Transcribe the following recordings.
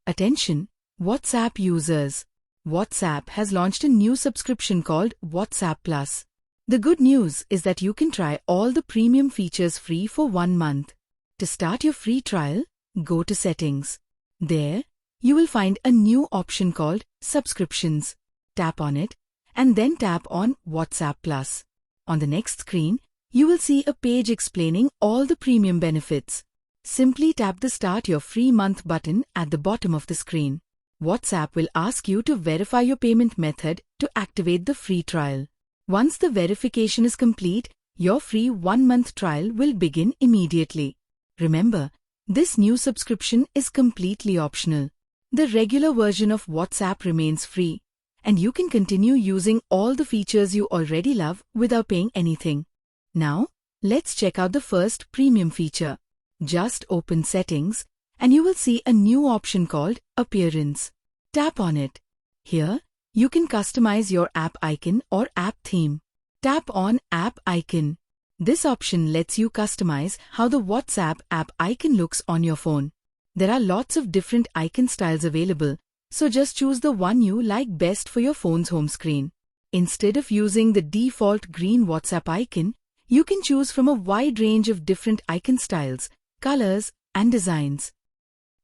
Attention, WhatsApp users. WhatsApp has launched a new subscription called WhatsApp Plus. The good news is that you can try all the premium features free for 1 month. To start your free trial, go to Settings. There, you will find a new option called Subscriptions. Tap on it, and then tap on WhatsApp Plus. On the next screen, you will see a page explaining all the premium benefits. Simply tap the Start Your Free Month button at the bottom of the screen. WhatsApp will ask you to verify your payment method to activate the free trial. Once the verification is complete, your free 1-month trial will begin immediately. Remember, this new subscription is completely optional. The regular version of WhatsApp remains free, and you can continue using all the features you already love without paying anything. Now, let's check out the first premium feature. Just open Settings, and you will see a new option called Appearance. Tap on it. Here, you can customize your app icon or app theme. Tap on App Icon. This option lets you customize how the WhatsApp app icon looks on your phone. There are lots of different icon styles available, so just choose the one you like best for your phone's home screen. Instead of using the default green WhatsApp icon, you can choose from a wide range of different icon styles, colors, and designs.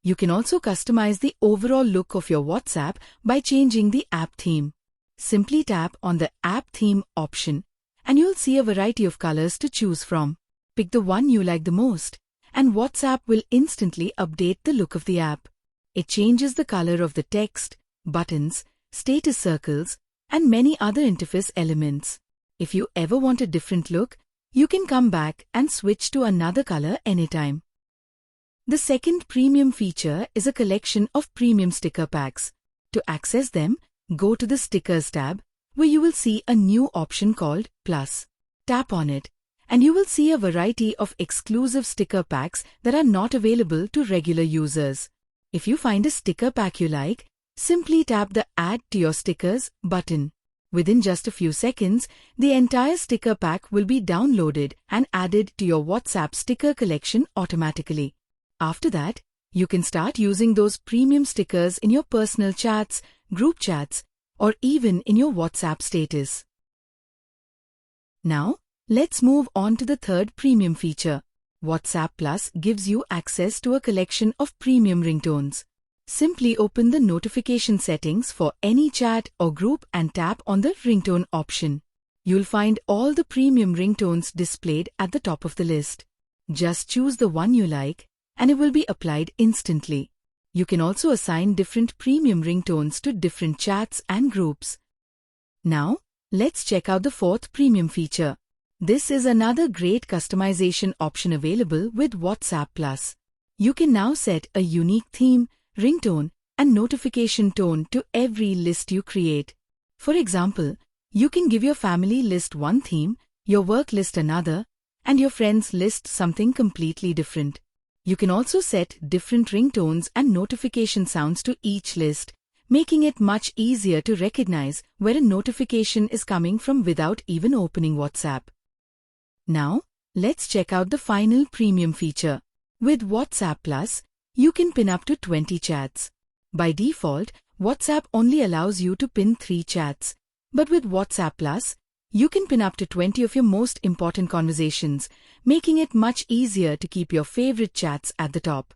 You can also customize the overall look of your WhatsApp by changing the app theme. Simply tap on the App Theme option, and you'll see a variety of colors to choose from. Pick the one you like the most, and WhatsApp will instantly update the look of the app. It changes the color of the text, buttons, status circles, and many other interface elements. If you ever want a different look, you can come back and switch to another color anytime. The second premium feature is a collection of premium sticker packs. To access them, go to the Stickers tab, where you will see a new option called Plus. Tap on it, and you will see a variety of exclusive sticker packs that are not available to regular users. If you find a sticker pack you like, simply tap the Add to Your Stickers button. Within just a few seconds, the entire sticker pack will be downloaded and added to your WhatsApp sticker collection automatically. After that, you can start using those premium stickers in your personal chats, group chats, or even in your WhatsApp status. Now, let's move on to the third premium feature. WhatsApp Plus gives you access to a collection of premium ringtones. Simply open the notification settings for any chat or group and tap on the ringtone option. You'll find all the premium ringtones displayed at the top of the list. Just choose the one you like, and it will be applied instantly. You can also assign different premium ringtones to different chats and groups. Now, let's check out the fourth premium feature. This is another great customization option available with WhatsApp Plus. You can now set a unique theme, ringtone, and notification tone to every list you create. For example, you can give your family list one theme, your work list another, and your friends list something completely different. You can also set different ringtones and notification sounds to each list, making it much easier to recognize where a notification is coming from without even opening WhatsApp. Now, let's check out the final premium feature. With WhatsApp Plus, you can pin up to 20 chats. By default, WhatsApp only allows you to pin 3 chats. But with WhatsApp Plus, you can pin up to 20 of your most important conversations, making it much easier to keep your favorite chats at the top.